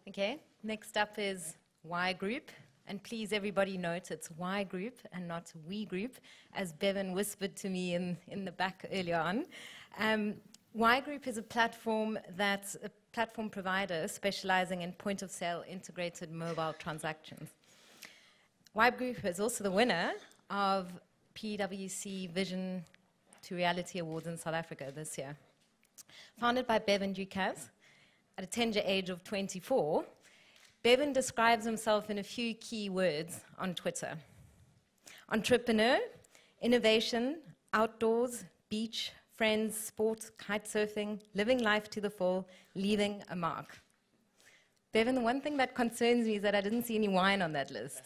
Okay, next up is wiGroup. And please, everybody note it's wiGroup and not wiGroup, as Bevan whispered to me in the back earlier on. wiGroup is a platform that's a platform provider specializing in point-of-sale integrated mobile transactions. wiGroup is also the winner of PwC Vision to Reality Awards in South Africa this year. Founded by Bevan Ducasse at a tender age of 24, Bevan describes himself in a few key words on Twitter: entrepreneur, innovation, outdoors, beach, friends, sport, kite surfing, living life to the full, leaving a mark. Bevan, the one thing that concerns me is that I didn't see any wine on that list.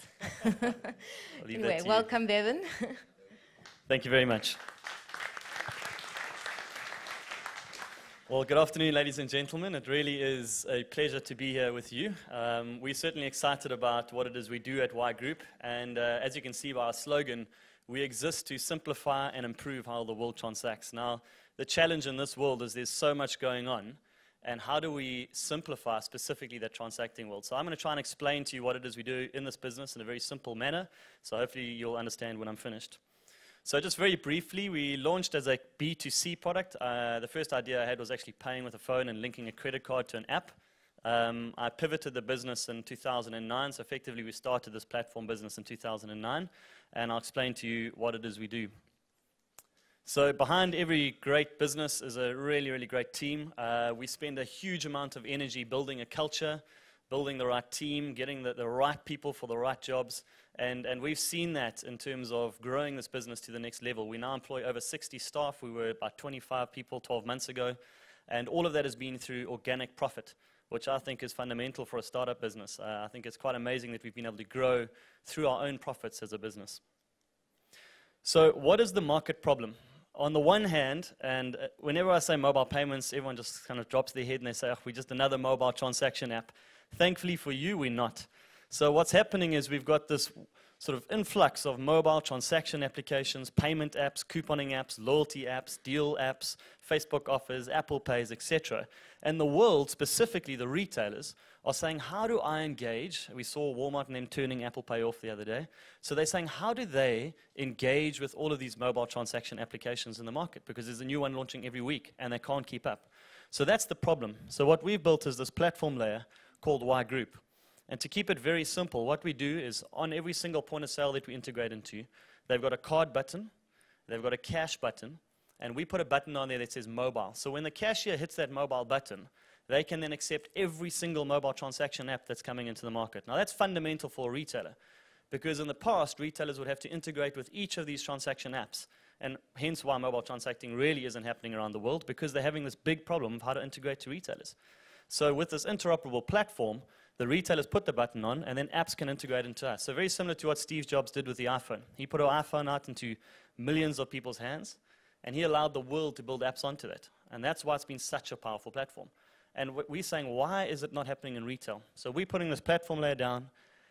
Anyway, welcome, Bevan. Thank you very much. Well, good afternoon, ladies and gentlemen. It really is a pleasure to be here with you. We're certainly excited about what it is we do at wiGroup. And as you can see by our slogan, we exist to simplify and improve how the world transacts. Now, the challenge in this world is there's so much going on. And how do we simplify specifically the transacting world? So I'm going to try and explain to you what it is we do in this business in a very simple manner. So hopefully you'll understand when I'm finished. So just very briefly, we launched as a B2C product. The first idea I had was actually paying with a phone and linking a credit card to an app. I pivoted the business in 2009, so effectively we started this platform business in 2009, and I'll explain to you what it is we do. So behind every great business is a really, really great team. We spend a huge amount of energy building a culture, building the right team, getting the right people for the right jobs. And we've seen that in terms of growing this business to the next level. We now employ over 60 staff. We were about 25 people 12 months ago. And all of that has been through organic profit, which I think is fundamental for a startup business. I think it's quite amazing that we've been able to grow through our own profits as a business. So what is the market problem? On the one hand, and whenever I say mobile payments, everyone just kind of drops their head and they say, oh, we're just another mobile transaction app. Thankfully for you, we're not. So what's happening is we've got this sort of influx of mobile transaction applications, payment apps, couponing apps, loyalty apps, deal apps, Facebook offers, Apple Pays, etc. And the world, specifically the retailers, are saying, how do I engage? We saw Walmart and them turning Apple Pay off the other day. So they're saying, how do they engage with all of these mobile transaction applications in the market? Because there's a new one launching every week, and they can't keep up. So that's the problem. So what we've built is this platform layer called wiGroup. And to keep it very simple, what we do is on every single point of sale that we integrate into, they've got a card button, they've got a cash button, and we put a button on there that says mobile. So when the cashier hits that mobile button, they can then accept every single mobile transaction app that's coming into the market. Now that's fundamental for a retailer, because in the past, retailers would have to integrate with each of these transaction apps, and hence why mobile transacting really isn't happening around the world, because they're having this big problem of how to integrate to retailers. So with this interoperable platform, the retailers put the button on, and then apps can integrate into us. So very similar to what Steve Jobs did with the iPhone. He put our iPhone out into millions of people's hands, and he allowed the world to build apps onto that. And that's why it's been such a powerful platform. And we're saying, why is it not happening in retail? So we're putting this platform layer down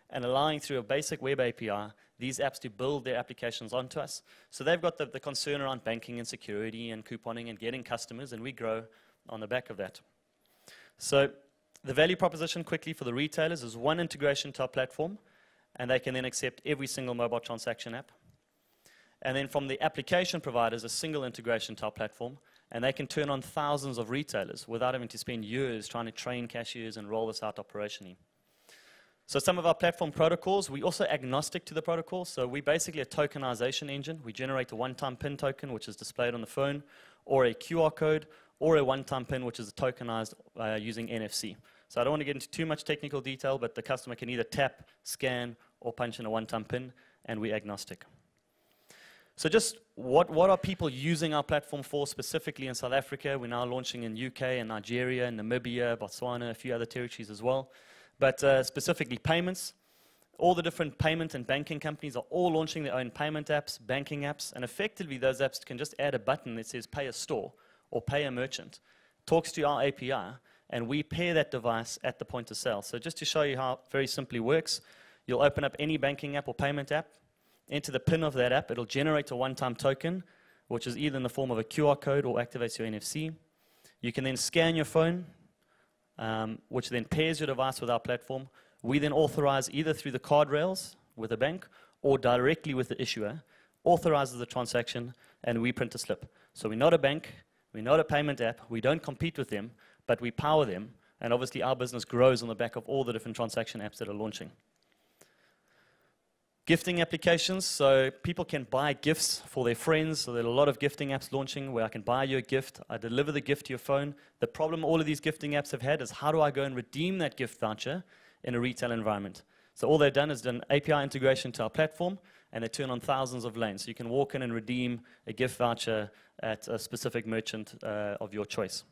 and allowing through a basic web API these apps to build their applications onto us. So they've got the concern around banking and security and couponing and getting customers, and we grow on the back of that. So the value proposition quickly for the retailers is one integration to our platform, and they can then accept every single mobile transaction app. And then from the application providers, a single integration to our platform, and they can turn on thousands of retailers without having to spend years trying to train cashiers and roll this out operationally. So some of our platform protocols, we're also agnostic to the protocol. So we're basically a tokenization engine. We generate a one-time PIN token, which is displayed on the phone, or a QR code, or a one-time PIN, which is tokenized using NFC. So I don't want to get into too much technical detail, but the customer can either tap, scan, or punch in a one-time PIN, and we're agnostic. So just what are people using our platform for specifically in South Africa? We're now launching in UK and Nigeria, and Namibia, Botswana, a few other territories as well. But specifically payments. All the different payment and banking companies are all launching their own payment apps, banking apps, and effectively those apps can just add a button that says pay a store or pay a merchant, talks to our API, and we pair that device at the point of sale. So just to show you how it very simply works, you'll open up any banking app or payment app, enter the PIN of that app, it'll generate a one-time token, which is either in the form of a QR code or activates your NFC. You can then scan your phone, which then pairs your device with our platform. We then authorize either through the card rails with a bank or directly with the issuer, authorizes the transaction, and we print a slip. So we're not a bank, we're not a payment app, we don't compete with them, but we power them, and obviously our business grows on the back of all the different transaction apps that are launching. Gifting applications, so people can buy gifts for their friends. So there are a lot of gifting apps launching where I can buy you a gift, I deliver the gift to your phone. The problem all of these gifting apps have had is how do I go and redeem that gift voucher in a retail environment? So all they've done is done API integration to our platform, and they turn on thousands of lanes. So you can walk in and redeem a gift voucher at a specific merchant of your choice.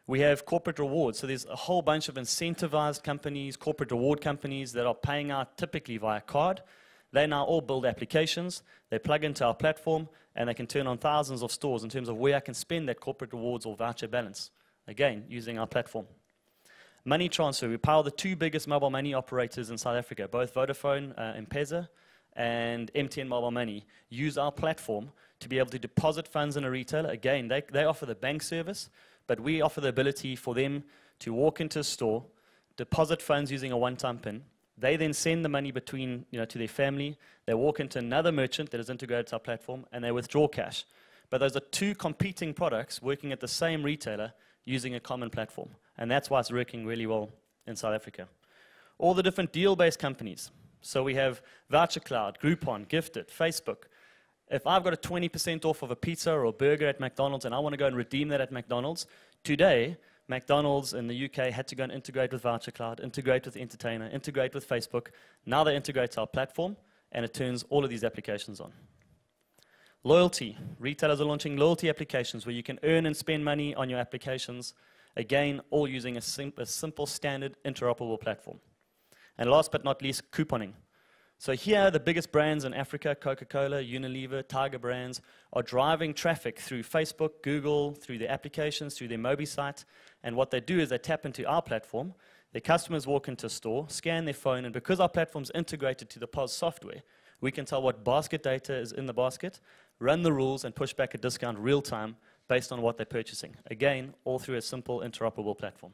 We have corporate rewards. So there's a whole bunch of incentivized companies, corporate reward companies that are paying out typically via card. They now all build applications, they plug into our platform, and they can turn on thousands of stores in terms of where I can spend that corporate rewards or voucher balance. Again, using our platform. Money transfer. We power the two biggest mobile money operators in South Africa, both Vodafone, M-Pesa, and MTN Mobile Money use our platform to be able to deposit funds in a retailer. Again, they offer the bank service, but we offer the ability for them to walk into a store, deposit funds using a one-time PIN. They then send the money between, to their family. They walk into another merchant that is integrated to our platform, and they withdraw cash. But those are two competing products working at the same retailer using a common platform. And that's why it's working really well in South Africa. All the different deal-based companies. So we have Voucher Cloud, Groupon, Gifted, Facebook. If I've got a 20% off of a pizza or a burger at McDonald's and I want to go and redeem that at McDonald's, today, McDonald's in the UK had to go and integrate with Voucher Cloud, integrate with Entertainer, integrate with Facebook. Now they integrate to our platform, and it turns all of these applications on. Loyalty. Retailers are launching loyalty applications where you can earn and spend money on your applications. Again, all using a simple, standard, interoperable platform. And last but not least, couponing. So here, the biggest brands in Africa, Coca-Cola, Unilever, Tiger Brands, are driving traffic through Facebook, Google, through their applications, through their Mobi site. And what they do is they tap into our platform. Their customers walk into a store, scan their phone, and because our platform's integrated to the POS software, we can tell what basket data is in the basket, run the rules, and push back a discount real time based on what they're purchasing. Again, all through a simple, interoperable platform.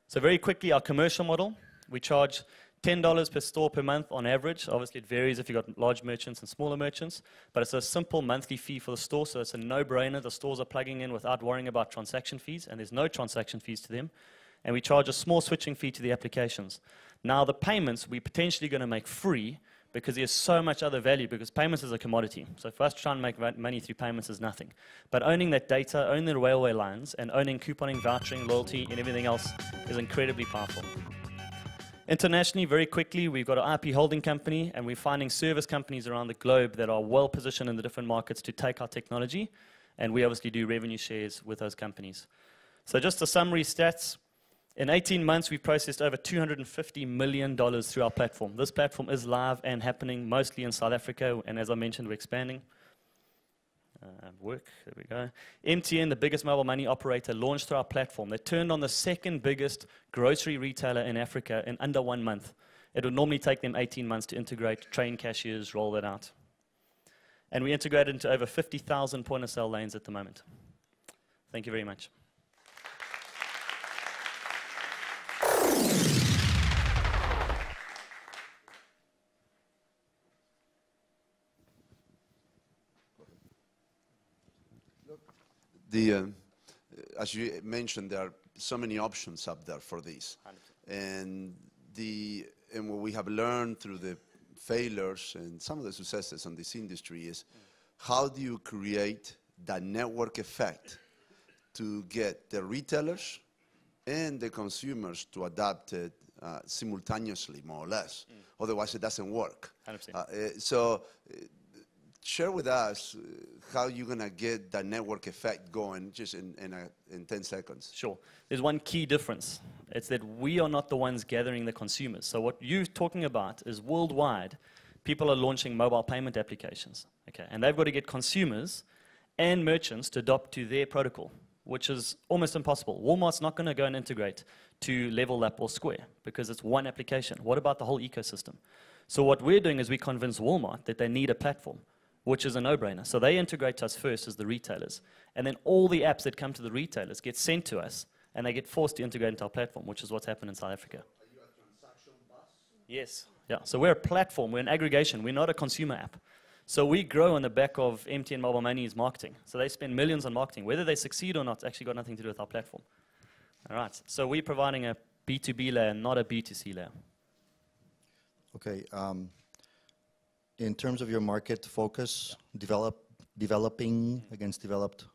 So very quickly, our commercial model. We charge $10 per store per month on average. Obviously, it varies if you've got large merchants and smaller merchants, but it's a simple monthly fee for the store, so it's a no-brainer. The stores are plugging in without worrying about transaction fees, and there's no transaction fees to them. And we charge a small switching fee to the applications. Now, the payments, we're potentially going to make free because there's so much other value, because payments is a commodity. So for us to try and make money through payments is nothing. But owning that data, owning the railway lines, and owning couponing, vouchering, loyalty, and everything else is incredibly powerful. Internationally, very quickly, we've got an IP holding company, and we're finding service companies around the globe that are well positioned in the different markets to take our technology, and we obviously do revenue shares with those companies. So just a summary stats. In 18 months, we've processed over $250 million through our platform. This platform is live and happening mostly in South Africa, and as I mentioned, we're expanding. There we go. MTN, the biggest mobile money operator, launched through our platform. They turned on the second biggest grocery retailer in Africa in under 1 month. It would normally take them 18 months to integrate, train cashiers, roll that out. And we integrated into over 50,000 point-of-sale lanes at the moment. Thank you very much. As you mentioned, there are so many options up there for this. 100%. And what we have learned through the failures and some of the successes in this industry is how do you create that network effect to get the retailers and the consumers to adapt it simultaneously, more or less. Otherwise, it doesn't work. 100%. Share with us how you're going to get that network effect going just in 10 seconds. Sure. There's one key difference. It's that we are not the ones gathering the consumers. So what you're talking about is worldwide, people are launching mobile payment applications. Okay, and they've got to get consumers and merchants to adopt to their protocol, which is almost impossible. Walmart's not going to go and integrate to Level Up or Square because it's one application. What about the whole ecosystem? So what we're doing is we convince Walmart that they need a platform, which is a no-brainer. So they integrate to us first as the retailers, and then all the apps that come to the retailers get sent to us, and they get forced to integrate into our platform, which is what's happened in South Africa. Are you a transaction bus? Yes. Yeah. So we're a platform. We're an aggregation. We're not a consumer app. So we grow on the back of MTN Mobile Money's marketing. So they spend millions on marketing. Whether they succeed or not, it's actually got nothing to do with our platform. All right. So we're providing a B2B layer, not a B2C layer. Okay. In terms of your market focus, developing against developed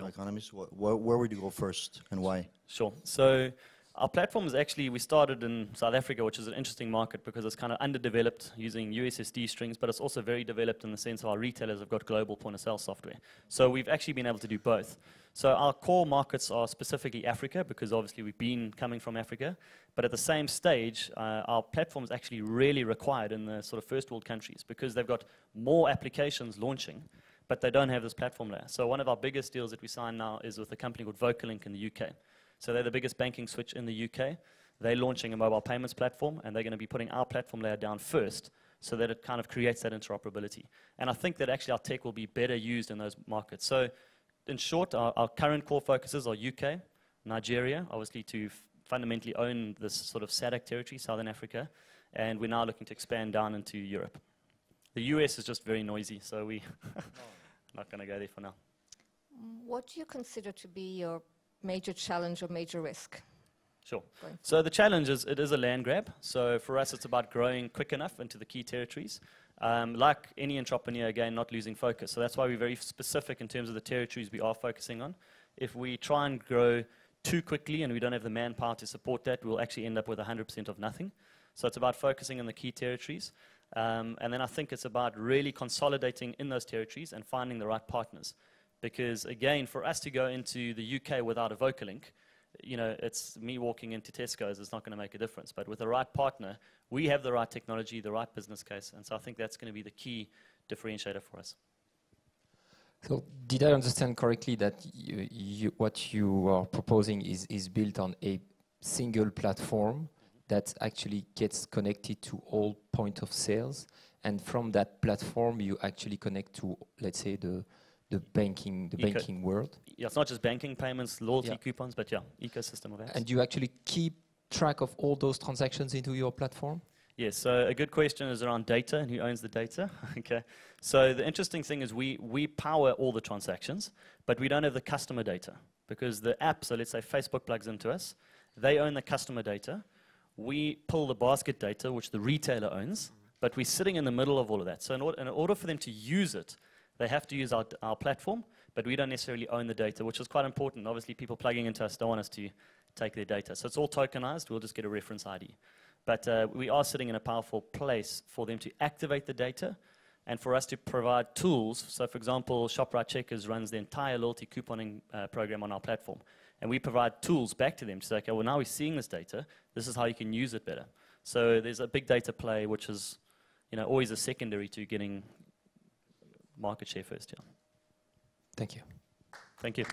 economies, where would you go first and why? Sure. So our platform is actually, we started in South Africa, which is an interesting market because it's kind of underdeveloped using USSD strings, but it's also very developed in the sense of our retailers have got global point of sale software. So we've actually been able to do both. So our core markets are specifically Africa, because obviously we've been coming from Africa, but at the same stage, our platform is actually really required in the sort of first world countries because they've got more applications launching, but they don't have this platform layer. So one of our biggest deals that we signed now is with a company called Vocalink in the UK. So they're the biggest banking switch in the UK. They're launching a mobile payments platform, and they're going to be putting our platform layer down first so that it kind of creates that interoperability. And I think that actually our tech will be better used in those markets. So in short, our current core focuses are UK, Nigeria, obviously to fundamentally own this sort of SADC territory, Southern Africa, and we're now looking to expand down into Europe. The US is just very noisy, so we're not going to go there for now. What do you consider to be your major challenge or major risk? Sure. So the challenge is, it is a land grab. So for us, it's about growing quick enough into the key territories. Like any entrepreneur, again, not losing focus. So that's why we're very specific in terms of the territories we are focusing on. If we try and grow too quickly and we don't have the manpower to support that, we'll actually end up with 100% of nothing. So it's about focusing on the key territories. And then I think it's about really consolidating in those territories and finding the right partners. Because again, for us to go into the UK without a Vocalink, you know, it's me walking into Tesco's, it's not going to make a difference. But with the right partner, we have the right technology, the right business case. And so I think that's going to be the key differentiator for us. So did I understand correctly that what you are proposing is built on a single platform that actually gets connected to all point of sales, and from that platform you actually connect to, let's say, the banking world? Yeah, it's not just banking, payments, loyalty, coupons, but yeah, ecosystem of apps. And you actually keep track of all those transactions into your platform? Yes, so a good question is around data and who owns the data. Okay, so the interesting thing is we power all the transactions, but we don't have the customer data because the app, so let's say Facebook plugs into us, they own the customer data. We pull the basket data, which the retailer owns, but we're sitting in the middle of all of that. So in order for them to use it, they have to use our platform, but we don't necessarily own the data, which is quite important. Obviously, people plugging into us don't want us to take their data. So it's all tokenized. We'll just get a reference ID. But we are sitting in a powerful place for them to activate the data and for us to provide tools. So, for example, ShopRite Checkers runs the entire loyalty couponing program on our platform. And we provide tools back to them to say, okay, well, now we're seeing this data. This is how you can use it better. So there's a big data play, which is, you know, always a secondary to getting market share first. Yeah. Thank you. Thank you.